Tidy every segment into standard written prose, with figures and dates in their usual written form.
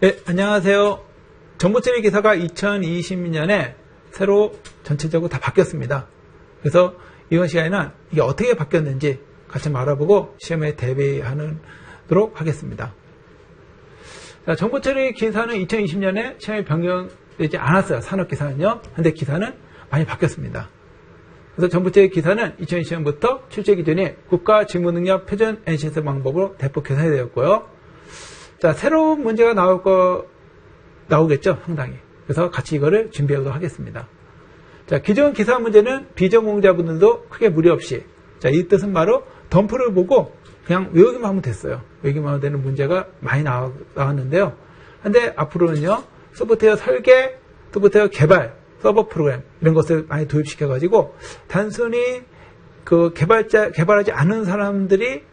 네, 안녕하세요. 정보처리 기사가 2020년에 새로 전체적으로 다 바뀌었습니다. 그래서 이번 시간에는 이게 어떻게 바뀌었는지 같이 알아보고 시험에 대비하도록 하겠습니다. 자, 정보처리 기사는 2020년에 시험에 변경되지 않았어요. 산업기사는요. 근데 기사는 많이 바뀌었습니다. 그래서 정보처리 기사는 2020년부터 출제 기준이 국가직무능력 표준 NCS 방법으로 대폭 개선이 되었고요. 자, 새로운 문제가 나오겠죠, 상당히. 그래서 같이 이거를 준비하도록 하겠습니다. 자, 기존 기사 문제는 비전공자분들도 크게 무리 없이, 자, 이 뜻은 바로 덤프를 보고 그냥 외우기만 하면 됐어요. 외우기만 하면 되는 문제가 많이 나왔는데요. 근데 앞으로는요, 소프트웨어 설계, 소프트웨어 개발, 서버 프로그램, 이런 것을 많이 도입시켜가지고, 단순히 개발하지 않은 사람들이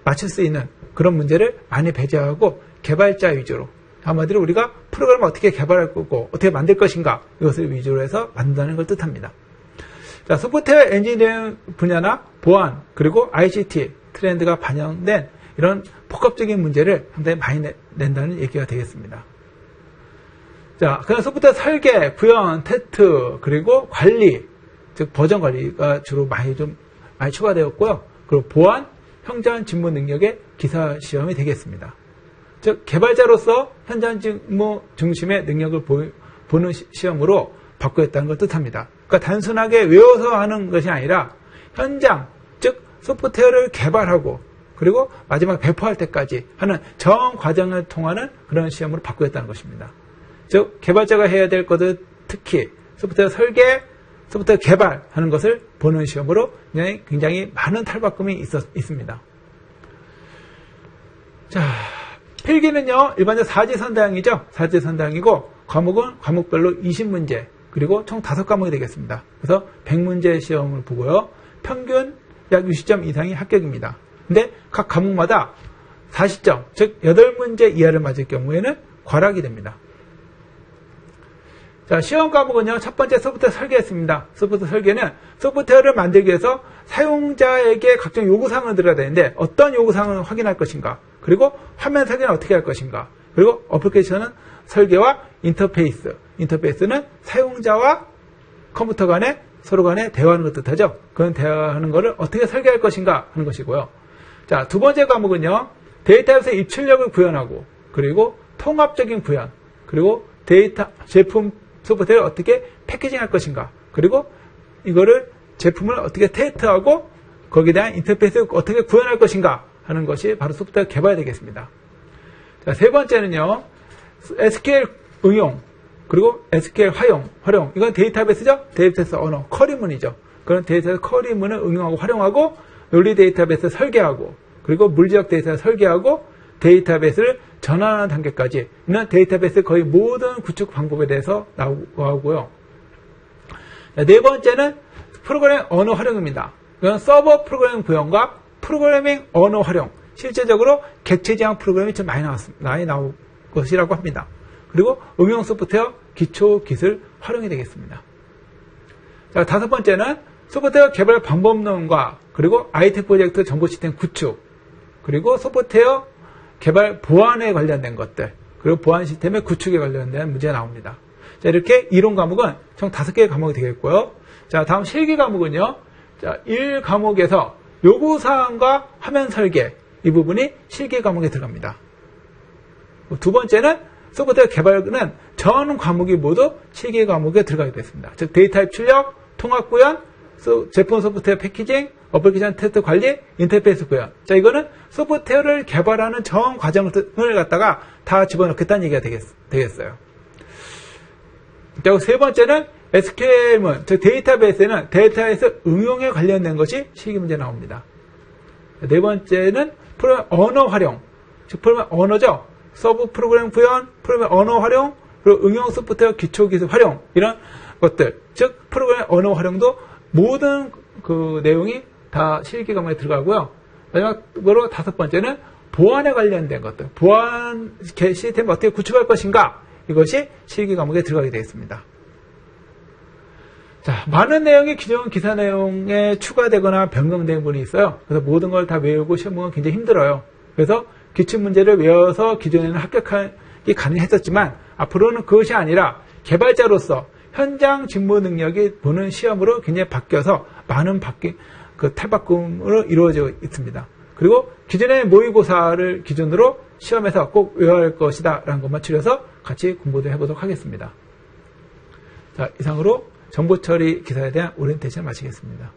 맞출 수 있는 그런 문제를 많이 배제하고, 개발자 위주로, 한마디로 우리가 프로그램을 어떻게 개발할 거고 어떻게 만들 것인가, 이것을 위주로 해서 만든다는 걸 뜻합니다. 자, 소프트웨어 엔지니어링 분야나 보안 그리고 ICT 트렌드가 반영된 이런 복합적인 문제를 상당히 많이 낸다는 얘기가 되겠습니다. 자, 그냥 소프트웨어 설계, 구현, 테스트 그리고 관리, 즉 버전 관리가 주로 많이 추가되었고요. 그리고 보안, 현장 직무 능력의 기사 시험이 되겠습니다. 즉, 개발자로서 현장 직무 중심의 능력을 보는 시험으로 바꾸었다는 걸 뜻합니다. 그러니까 단순하게 외워서 하는 것이 아니라 현장, 즉 소프트웨어를 개발하고 그리고 마지막 배포할 때까지 하는 전 과정을 통하는 그런 시험으로 바꾸었다는 것입니다. 즉, 개발자가 해야 될 것을 특히 소프트웨어 설계, 소프트웨어 개발하는 것을 보는 시험으로 굉장히 많은 탈바꿈이 있습니다. 자, 필기는요, 일반적으로 사지선다형이죠. 사지선다형이고, 과목은 과목별로 20문제, 그리고 총 5과목이 되겠습니다. 그래서 100문제 시험을 보고요. 평균 약 60점 이상이 합격입니다. 근데 각 과목마다 40점, 즉 8문제 이하를 맞을 경우에는 과락이 됩니다. 자, 시험 과목은요, 첫 번째 소프트웨어 설계였습니다. 소프트웨어 설계는 소프트웨어를 만들기 위해서 사용자에게 각종 요구사항을 들어야 되는데 어떤 요구사항을 확인할 것인가, 그리고 화면 설계는 어떻게 할 것인가, 그리고 어플리케이션은 설계와 인터페이스, 인터페이스는 사용자와 컴퓨터 간에 서로 간에 대화하는 것 뜻하죠. 그런 대화하는 것을 어떻게 설계할 것인가 하는 것이고요. 자, 두 번째 과목은요, 데이터에서 입출력을 구현하고, 그리고 통합적인 구현, 그리고 데이터, 제품 소프트웨어를 어떻게 패키징할 것인가, 그리고 이거를 제품을 어떻게 테스트하고 거기에 대한 인터페이스를 어떻게 구현할 것인가 하는 것이 바로 소프트웨어 개발이 되겠습니다. 자, 세 번째는요, SQL 응용, 그리고 SQL 활용. 이건 데이터베이스죠? 데이터베이스 언어, 쿼리문이죠. 그런 데이터베이스 쿼리문을 응용하고 활용하고, 논리 데이터베이스 설계하고, 그리고 물리적 데이터 설계하고, 데이터베이스를 전환하는 단계까지 있는 데이터베이스 거의 모든 구축 방법에 대해서 나오고요. 네 번째는 프로그래밍 언어 활용입니다. 이건 서버 프로그래밍 구현과 프로그래밍 언어 활용. 실제적으로 객체지향 프로그램이 좀 많이 나올 것이라고 합니다. 그리고 응용 소프트웨어 기초 기술 활용이 되겠습니다. 자, 다섯 번째는 소프트웨어 개발 방법론과 그리고 IT 프로젝트 정보 시스템 구축, 그리고 소프트웨어 개발 보안에 관련된 것들, 그리고 보안 시스템의 구축에 관련된 문제가 나옵니다. 자, 이렇게 이론 과목은 총 5개의 과목이 되겠고요. 자, 다음 실기 과목은요, 자, 1과목에서 요구사항과 화면 설계, 이 부분이 실기 과목에 들어갑니다. 두 번째는 소프트웨어 개발은 전 과목이 모두 실기 과목에 들어가게 됐습니다. 즉, 데이터 입출력, 통합 구현, 제품 소프트웨어 패키징, 어플리케이션 테스트 관리, 인터페이스 구현. 자, 이거는 소프트웨어를 개발하는 전 과정을 갖다가 다 집어넣겠다는 얘기가 되겠어요. 그리고 세 번째는 SQL문, 즉 데이터베이스에는 데이터베이스 응용에 관련된 것이 실기 문제 나옵니다. 네 번째는 프로그램 언어 활용, 즉 프로그램 언어죠. 서브 프로그램 구현, 프로그램 언어 활용, 그리고 응용 소프트웨어 기초 기술 활용, 이런 것들, 즉 프로그램 언어 활용도 모든 그 내용이 다 실기 과목에 들어가고요. 마지막으로 다섯 번째는 보안에 관련된 것들, 보안 시스템을 어떻게 구축할 것인가, 이것이 실기 과목에 들어가게 되겠습니다. 자, 많은 내용이 기존 기사 내용에 추가되거나 변경된 부분이 있어요. 그래서 모든 걸 다 외우고 시험 보면 굉장히 힘들어요. 그래서 기출문제를 외워서 기존에는 합격한 가능했었지만 앞으로는 그것이 아니라 개발자로서 현장 직무 능력이 보는 시험으로 굉장히 바뀌어서 많은 탈바꿈으로 이루어지고 있습니다. 그리고 기존의 모의고사를 기준으로 시험에서 꼭 외워야 할 것이다 라는 것만 추려서 같이 공부도 해보도록 하겠습니다. 자, 이상으로 정보처리 기사에 대한 오리엔테이션을 마치겠습니다.